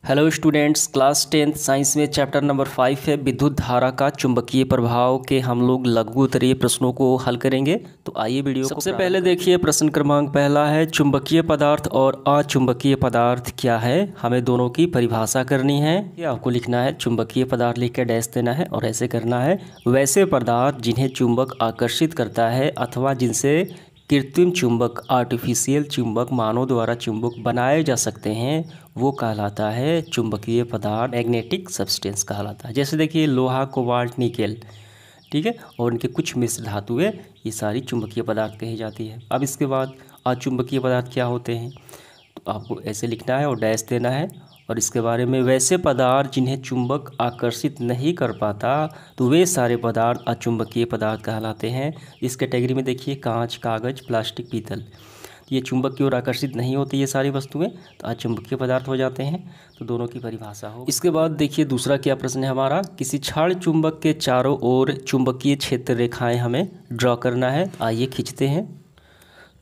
Hello students, class 10th science में chapter number 5 है विद्युत धारा का चुंबकीय प्रभाव के हम लोग लघु उत्तरीय प्रश्नों को हल करेंगे। तो आइए वीडियो को सबसे पहले देखिए। प्रश्न क्रमांक पहला है, चुंबकीय पदार्थ और अचुंबकीय पदार्थ क्या है। हमें दोनों की परिभाषा करनी है। ये आपको लिखना है, चुंबकीय पदार्थ लिख के डैश देना है और ऐसे करना है, वैसे पदार्थ जिन्हें चुंबक आकर्षित करता है अथवा जिनसे कृत्रिम चुंबक आर्टिफिशियल चुंबक मानव द्वारा चुंबक बनाए जा सकते हैं वो कहलाता है चुंबकीय पदार्थ, मैग्नेटिक सब्सटेंस कहलाता है। जैसे देखिए लोहा, कोबाल्ट, निकेल, ठीक है, और इनके कुछ मिश्र धातुएं, ये सारी चुंबकीय पदार्थ कही जाती है। अब इसके बाद अचुंबकीय पदार्थ क्या होते हैं, तो आपको ऐसे लिखना है और डैश देना है और इसके बारे में, वैसे पदार्थ जिन्हें चुंबक आकर्षित नहीं कर पाता तो वे सारे पदार्थ अचुंबकीय पदार्थ कहलाते हैं। इस कैटेगरी में देखिए कांच, कागज, प्लास्टिक, पीतल, ये चुंबक की ओर आकर्षित नहीं होती, ये सारी वस्तुएं तो अचुंबकीय पदार्थ हो जाते हैं। तो दोनों की परिभाषा हो। इसके बाद देखिए दूसरा क्या प्रश्न है हमारा, किसी क्षण चुंबक के चारों ओर चुंबकीय क्षेत्र रेखाएं हमें ड्रॉ करना है। आइए खींचते हैं।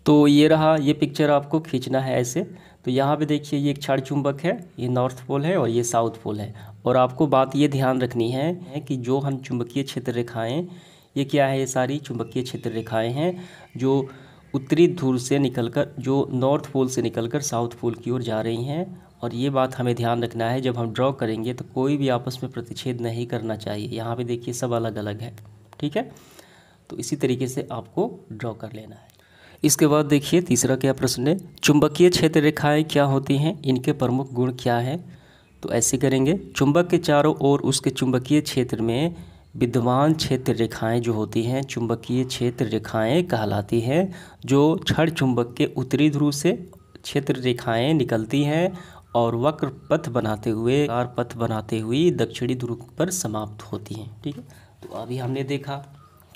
तो ये रहा, ये पिक्चर आपको खींचना है ऐसे। तो यहाँ पे देखिए ये एक क्षण चुंबक है, ये नॉर्थ पोल है और ये साउथ पोल है। और आपको बात ये ध्यान रखनी है कि जो हम चुंबकीय क्षेत्र रेखाएं, ये क्या है, ये सारी चुंबकीय क्षेत्र रेखाएं हैं जो उत्तरी ध्रुव से निकलकर, जो नॉर्थ पोल से निकलकर साउथ पोल की ओर जा रही हैं। और ये बात हमें ध्यान रखना है, जब हम ड्रॉ करेंगे तो कोई भी आपस में प्रतिच्छेद नहीं करना चाहिए। यहाँ पे देखिए सब अलग अलग है, ठीक है। तो इसी तरीके से आपको ड्रॉ कर लेना है। इसके बाद देखिए तीसरा क्या प्रश्न है, चुंबकीय क्षेत्र रेखाएं क्या होती हैं, इनके प्रमुख गुण क्या है। तो ऐसे करेंगे, चुंबक के चारों ओर उसके चुंबकीय क्षेत्र में विद्यमान क्षेत्र रेखाएं जो होती हैं चुंबकीय क्षेत्र रेखाएं कहलाती हैं। जो क्षण चुंबक के उत्तरी ध्रुव से क्षेत्र रेखाएं निकलती हैं और वक्र पथ बनाते हुए दक्षिणी ध्रुव पर समाप्त होती हैं, ठीक है। तो अभी हमने देखा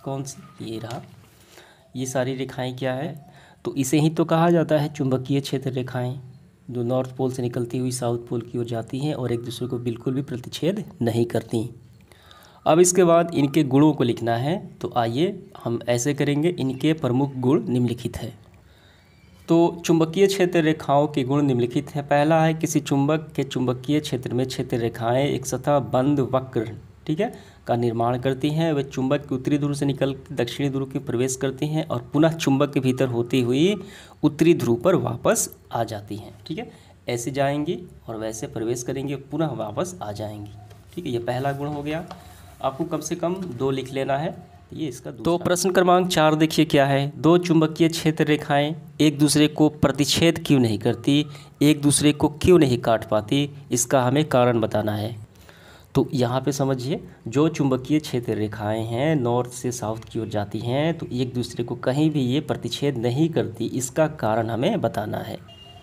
कौन सी, ये रहा, ये सारी रेखाएं क्या है, तो इसे ही तो कहा जाता है चुंबकीय क्षेत्र रेखाएं, जो नॉर्थ पोल से निकलती हुई साउथ पोल की ओर जाती हैं और एक दूसरे को बिल्कुल भी प्रतिच्छेद नहीं करती। अब इसके बाद इनके गुणों को लिखना है। तो आइए हम ऐसे करेंगे, इनके प्रमुख गुण निम्नलिखित है। तो चुंबकीय क्षेत्र रेखाओं के गुण निम्नलिखित है। पहला है, किसी चुंबक के चुंबकीय क्षेत्र में क्षेत्र रेखाएं एक सतह बंद वक्र, ठीक है, का निर्माण करती हैं। वे चुंबक के उत्तरी ध्रुव से निकल दक्षिणी ध्रुव में प्रवेश करती हैं और पुनः चुंबक के भीतर होती हुई उत्तरी ध्रुव पर वापस आ जाती हैं, ठीक है। ऐसे जाएंगी और वैसे प्रवेश करेंगे, पुनः वापस आ जाएंगी, ठीक है। ये पहला गुण हो गया। आपको कम से कम 2 लिख लेना है, ये इसका दूसरा। तो प्रश्न क्रमांक 4 देखिए क्या है, दो चुंबकीय क्षेत्र रेखाएं एक दूसरे को प्रतिच्छेद क्यों नहीं करती, एक दूसरे को क्यों नहीं काट पाती, इसका हमें कारण बताना है। तो यहाँ पे समझिए, जो चुंबकीय क्षेत्र रेखाएं हैं नॉर्थ से साउथ की ओर जाती हैं तो एक दूसरे को कहीं भी ये प्रतिच्छेद नहीं करती, इसका कारण हमें बताना है।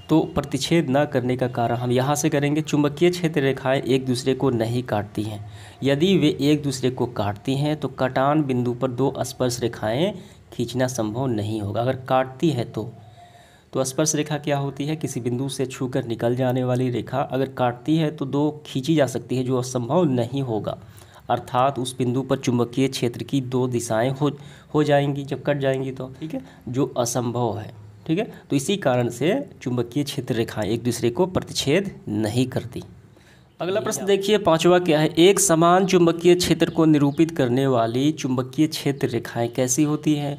तो प्रतिच्छेद न करने का कारण हम यहाँ से करेंगे, चुंबकीय क्षेत्र रेखाएं एक दूसरे को नहीं काटती हैं। यदि वे एक दूसरे को काटती हैं तो कटान बिंदु पर 2 स्पर्श रेखाएं खींचना संभव नहीं होगा। अगर काटती है तो स्पर्श रेखा क्या होती है, किसी बिंदु से छूकर निकल जाने वाली रेखा। अगर काटती है तो 2 खींची जा सकती है, जो असंभव नहीं होगा। अर्थात उस बिंदु पर चुंबकीय क्षेत्र की 2 दिशाएं हो जाएंगी जब कट जाएंगी तो, ठीक है, जो असंभव है, ठीक है। तो इसी कारण से चुंबकीय क्षेत्र रेखाएं एक दूसरे को प्रतिच्छेद नहीं करती। अगला प्रश्न देखिए 5वां क्या है, एक समान चुंबकीय क्षेत्र को निरूपित करने वाली चुंबकीय क्षेत्र रेखाएं कैसी होती हैं।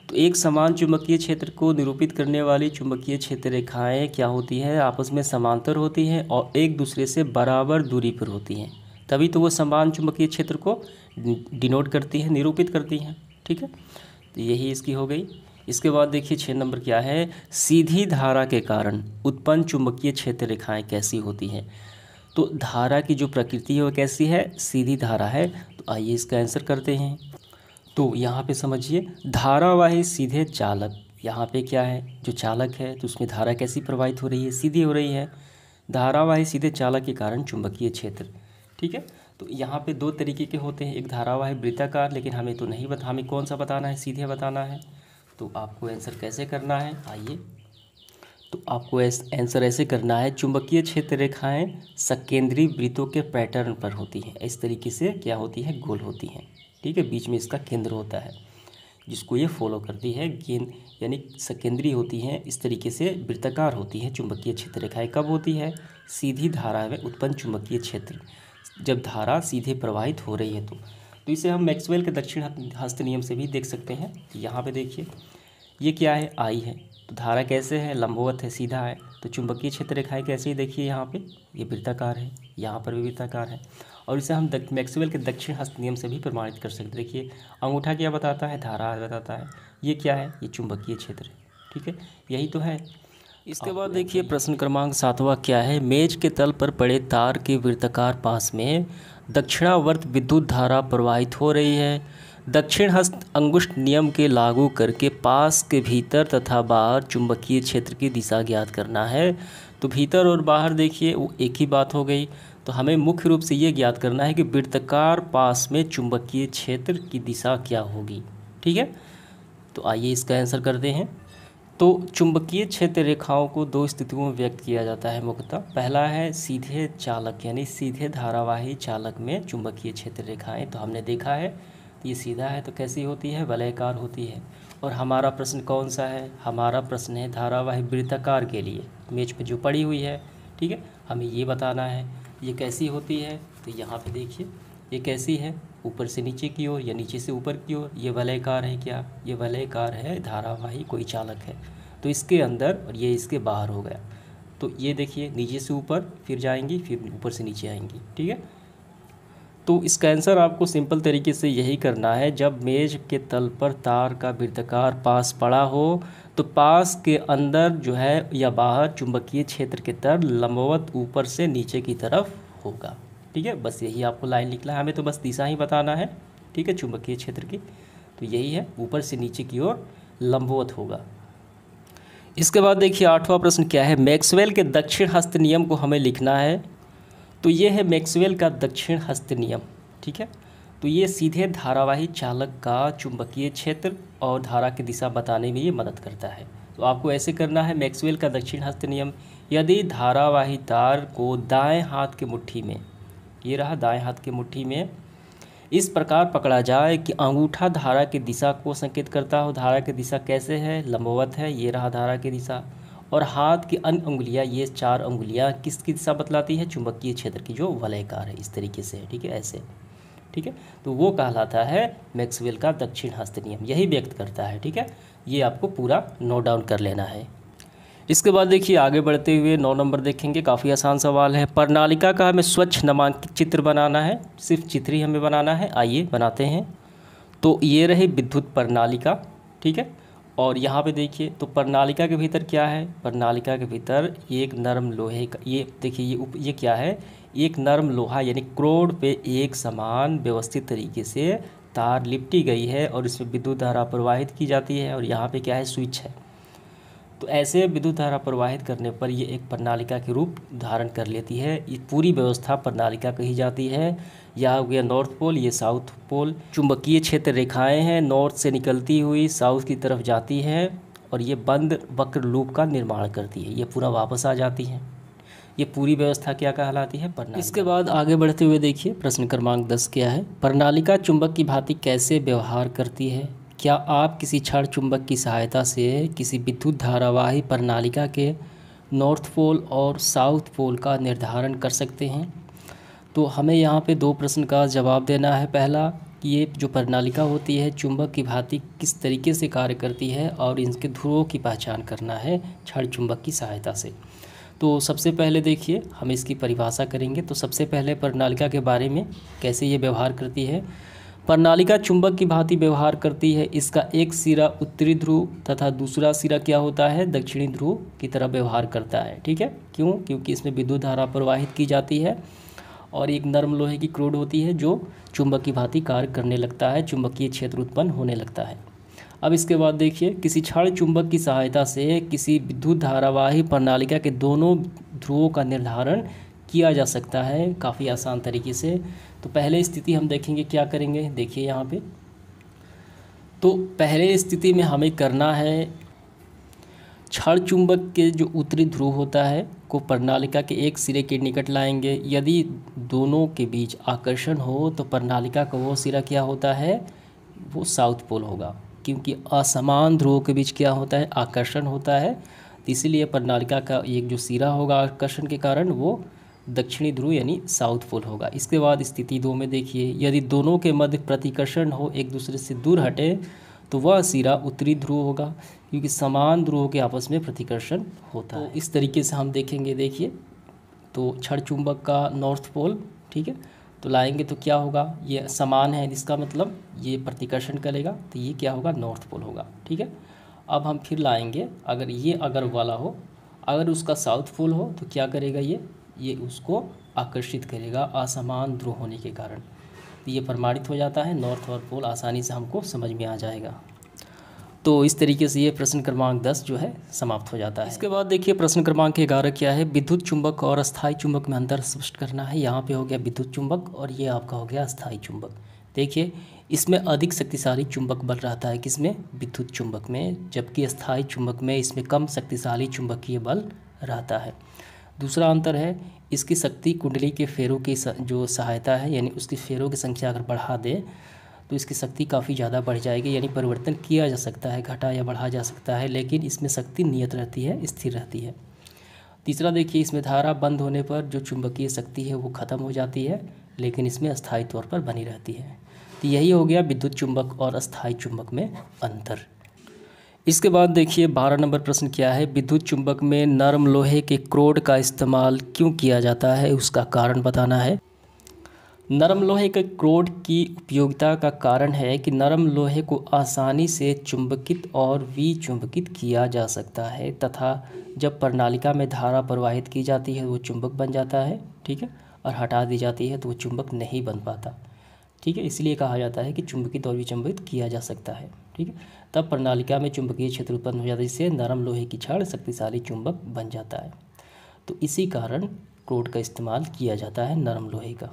तो एक समान चुंबकीय क्षेत्र को निरूपित करने वाली चुंबकीय क्षेत्र रेखाएं क्या होती है, आपस में समांतर होती हैं और एक दूसरे से बराबर दूरी पर होती हैं, तभी तो वो समान चुंबकीय क्षेत्र को डिनोट करती है, निरूपित करती हैं, ठीक है। तो यही इसकी हो गई। इसके बाद देखिए 6 नंबर क्या है, सीधी धारा के कारण उत्पन्न चुंबकीय क्षेत्र रेखाएं कैसी होती हैं। तो धारा की जो प्रकृति है वो कैसी है, सीधी धारा है। तो आइए इसका आंसर करते हैं। तो यहाँ पे समझिए, धारावाही सीधे चालक, यहाँ पे क्या है, जो चालक है तो उसमें धारा कैसी प्रवाहित हो रही है, सीधी हो रही है। धारावाही सीधे चालक के कारण चुंबकीय क्षेत्र, ठीक है। तो यहाँ पे 2 तरीके के होते हैं, एक धारावाही वृत्ताकार, लेकिन हमें तो नहीं हमें कौन सा बताना है, सीधे बताना है। तो आपको आंसर कैसे करना है, आइए। तो आपको आंसर ऐसे करना है, चुंबकीय क्षेत्र रेखाएं सकेंद्री वृत्तों के पैटर्न पर होती हैं। इस तरीके से क्या होती है, गोल होती हैं, ठीक है, बीच में इसका केंद्र होता है। जिसको ये फॉलो करती है। गेंद यानी सकेंद्री होती हैं, इस तरीके से वृत्ताकार होती हैं चुंबकीय क्षेत्र रेखाएं। कब होती है? सीधी धारा में उत्पन्न चुंबकीय क्षेत्र, जब धारा सीधे प्रवाहित हो रही है तो इसे हम मैक्सवेल के दक्षिण हस्त नियम से भी देख सकते हैं। यहाँ पे देखिए ये क्या है? आई है, तो धारा कैसे है? लंबवत है, सीधा है। तो चुंबकीय क्षेत्र रेखाएं कैसे ही देखिए, यहाँ पे ये वृत्ताकार है, यहाँ पर भी वृत्ताकार है। और इसे हम मैक्सवेल के दक्षिण हस्त नियम से भी प्रमाणित कर सकते हैं। देखिए अंगूठा क्या बताता है? धारा बताता है। ये क्या है? ये चुंबकीय क्षेत्र है। ठीक है, यही तो है। इसके बाद देखिए प्रश्न क्रमांक 7वां क्या है? मेज के तल पर पड़े तार के वृत्ताकार पास में दक्षिणावर्त विद्युत धारा प्रवाहित हो रही है। दक्षिण हस्त अंगुष्ठ नियम के लागू करके पास के भीतर तथा बाहर चुंबकीय क्षेत्र की दिशा ज्ञात करना है। तो भीतर और बाहर देखिए वो एक ही बात हो गई। तो हमें मुख्य रूप से ये ज्ञात करना है कि वृत्ताकार पास में चुंबकीय क्षेत्र की दिशा क्या होगी। ठीक है, तो आइए इसका आंसर करते हैं। तो चुंबकीय क्षेत्र रेखाओं को दो स्थितियों में व्यक्त किया जाता है मुख्यतः। पहला है सीधे चालक यानी सीधे धारावाही चालक में चुंबकीय क्षेत्र रेखाएं। तो हमने देखा है ये सीधा है तो कैसी होती है? वलयाकार होती है। और हमारा प्रश्न कौन सा है? हमारा प्रश्न है धारावाही वृत्ताकार के लिए, मेज पे जो पड़ी हुई है। ठीक है, हमें ये बताना है ये कैसी होती है। तो यहाँ पे देखिए ये कैसी है? ऊपर से नीचे की ओर या नीचे से ऊपर की ओर। ये वलयाकार है क्या? ये वलयाकार है, धारावाही कोई चालक है तो इसके अंदर और ये इसके बाहर हो गया। तो ये देखिए नीचे से ऊपर फिर जाएंगी, फिर ऊपर से नीचे आएंगी। ठीक है, तो इसका आंसर आपको सिंपल तरीके से यही करना है। जब मेज के तल पर तार का वृत्ताकार पास पड़ा हो तो पास के अंदर जो है या बाहर चुंबकीय क्षेत्र के तर लंबवत ऊपर से नीचे की तरफ होगा। ठीक है, बस यही आपको लाइन लिखना है, हमें तो बस दिशा ही बताना है। ठीक है, चुंबकीय क्षेत्र की तो यही है, ऊपर से नीचे की ओर लंबवत होगा। इसके बाद देखिए 8वां प्रश्न क्या है? मैक्सवेल के दक्षिण हस्त नियम को हमें लिखना है। तो ये है मैक्सवेल का दक्षिण हस्त नियम। ठीक है, तो ये सीधे धारावाही चालक का चुंबकीय क्षेत्र और धारा की दिशा बताने में ये मदद करता है। तो आपको ऐसे करना है मैक्सवेल का दक्षिण हस्त नियम। यदि धारावाही तार को दाएं हाथ के मुट्ठी में, ये रहा दाएं हाथ के मुट्ठी में, इस प्रकार पकड़ा जाए कि अंगूठा धारा की दिशा को संकेत करता हो। धारा की दिशा कैसे है? लंबवत है, ये रहा धारा की दिशा। और हाथ की अन्य उंगलियां, ये 4 उंगलियां किसकी दिशा बतलाती है? चुंबकीय क्षेत्र की, जो वलयाकार है, इस तरीके से है। ठीक है, ऐसे। ठीक है, तो वो कहलाता है मैक्सवेल का दक्षिण हस्त नियम, यही व्यक्त करता है। ठीक है, ये आपको पूरा नोट डाउन कर लेना है। इसके बाद देखिए आगे बढ़ते हुए 9 नंबर देखेंगे, काफ़ी आसान सवाल है। प्रणालिका का हमें स्वच्छ नामांकित चित्र बनाना है, सिर्फ चित्र ही हमें बनाना है। आइए बनाते हैं। तो ये रही विद्युत प्रणालिका। ठीक है, और यहाँ पे देखिए तो प्रणालिका के भीतर क्या है? प्रणालिका के भीतर एक नरम लोहे का, ये देखिए ये क्या है? एक नरम लोहा यानी क्रोड पे एक समान व्यवस्थित तरीके से तार लिपटी गई है और इसमें विद्युत धारा प्रवाहित की जाती है। और यहाँ पे क्या है? स्विच है। तो ऐसे विद्युत धारा प्रवाहित करने पर ये एक प्रणालिका के रूप धारण कर लेती है। ये पूरी व्यवस्था प्रणालिका कही जाती है। यह हो गया नॉर्थ पोल, ये साउथ पोल। चुंबकीय क्षेत्र रेखाएं हैं, नॉर्थ से निकलती हुई साउथ की तरफ जाती है और ये बंद वक्र लूप का निर्माण करती है। ये पूरा वापस आ जाती है। ये पूरी व्यवस्था क्या कहलाती है? प्रणालिका। इसके बाद आगे बढ़ते हुए देखिए प्रश्न क्रमांक 10 क्या है? प्रणालिका चुंबक की भांति कैसे व्यवहार करती है? क्या आप किसी क्षण चुंबक की सहायता से किसी विद्युत धारावाही प्रणालिका के नॉर्थ पोल और साउथ पोल का निर्धारण कर सकते हैं? तो हमें यहाँ पे 2 प्रश्न का जवाब देना है। पहला, ये जो प्रणालिका होती है चुंबक की भांति किस तरीके से कार्य करती है, और इनके ध्रुवों की पहचान करना है क्षण चुंबक की सहायता से। तो सबसे पहले देखिए हम इसकी परिभाषा करेंगे। तो सबसे पहले प्रणालिका के बारे में कैसे ये व्यवहार करती है। प्रणालिका चुंबक की भांति व्यवहार करती है। इसका एक सिरा उत्तरी ध्रुव तथा दूसरा सिरा क्या होता है? दक्षिणी ध्रुव की तरह व्यवहार करता है। ठीक है, क्यों? क्योंकि इसमें विद्युत धारा प्रवाहित की जाती है और एक नरम लोहे की क्रोड होती है जो चुंबक की भांति कार्य करने लगता है, चुंबकीय क्षेत्र उत्पन्न होने लगता है। अब इसके बाद देखिए किसी क्षण चुंबक की सहायता से किसी विद्युत धारावाही प्रणालिका के दोनों ध्रुवों का निर्धारण किया जा सकता है काफ़ी आसान तरीके से। तो पहले स्थिति हम देखेंगे क्या करेंगे। देखिए यहाँ पे तो पहले स्थिति में हमें करना है क्षण चुंबक के जो उत्तरी ध्रुव होता है को प्रणालिका के एक सिरे के निकट लाएंगे। यदि दोनों के बीच आकर्षण हो तो प्रणालिका का वो सिरा क्या होता है? वो साउथ पोल होगा। क्योंकि असमान ध्रुवों के बीच क्या होता है, आकर्षण होता है। तो इसीलिए प्रणालिका का एक जो सिरा होगा आकर्षण के कारण वो दक्षिणी ध्रुव यानी साउथ पोल होगा। इसके बाद स्थिति 2 में देखिए, यदि दोनों के मध्य प्रतिकर्षण हो, एक दूसरे से दूर हटे, तो वह सिरा उत्तरी ध्रुव होगा, क्योंकि समान ध्रुवों के आपस में प्रतिकर्षण होता है। इस तरीके से हम देखेंगे, देखिए तो क्षण चुंबक का नॉर्थ पोल, ठीक है, तो लाएंगे तो क्या होगा, ये समान है, इसका मतलब ये प्रतिकर्षण करेगा, तो ये क्या होगा, नॉर्थ पोल होगा, ठीक है। अब हम फिर लाएंगे, अगर ये अगर वाला हो, अगर उसका साउथ पोल हो तो क्या करेगा, ये उसको आकर्षित करेगा असमान ध्रुव होने के कारण, तो ये प्रमाणित हो जाता है, नॉर्थ और पोल आसानी से हमको समझ में आ जाएगा। तो इस तरीके से ये प्रश्न क्रमांक 10 जो है समाप्त हो जाता है। इसके बाद देखिए प्रश्न क्रमांक 11 क्या है, विद्युत चुंबक और अस्थायी चुंबक में अंतर स्पष्ट करना है। यहाँ पे हो गया विद्युत चुंबक और ये आपका हो गया अस्थायी चुंबक। देखिए इसमें अधिक शक्तिशाली चुंबक बल रहता है, किसमें, विद्युत चुंबक में, जबकि अस्थायी चुंबक में इसमें कम शक्तिशाली चुंबकीय बल रहता है। दूसरा अंतर है, इसकी शक्ति कुंडली के फेरों की जो सहायता है, यानी उसकी फेरों की संख्या अगर बढ़ा दे तो इसकी शक्ति काफ़ी ज़्यादा बढ़ जाएगी, यानी परिवर्तन किया जा सकता है, घटा या बढ़ा जा सकता है, लेकिन इसमें शक्ति नियत रहती है, स्थिर रहती है। तीसरा देखिए, इसमें धारा बंद होने पर जो चुंबकीय शक्ति है वो ख़त्म हो जाती है, लेकिन इसमें अस्थायी तौर पर बनी रहती है। तो यही हो गया विद्युत चुंबक और अस्थायी चुंबक में अंतर। इसके बाद देखिए 12 नंबर प्रश्न क्या है, विद्युत चुंबक में नरम लोहे के क्रोड का इस्तेमाल क्यों किया जाता है, उसका कारण बताना है। नरम लोहे के क्रोड की उपयोगिता का कारण है कि नरम लोहे को आसानी से चुंबकित और विचुंबकित किया जा सकता है, तथा जब प्रणालिका में धारा प्रवाहित की जाती है वो चुंबक बन जाता है, ठीक है, और हटा दी जाती है तो वो चुंबक नहीं बन पाता, ठीक है। इसलिए कहा जाता है कि चुंबकित और विचुंबकित किया जा सकता है, ठीक है। तब प्रणालिका में चुंबकीय क्षेत्र उत्पन्न हो जाता है, जिससे नरम लोहे की छड़ शक्तिशाली चुंबक बन जाता है। तो इसी कारण क्रोड का इस्तेमाल किया जाता है नरम लोहे का।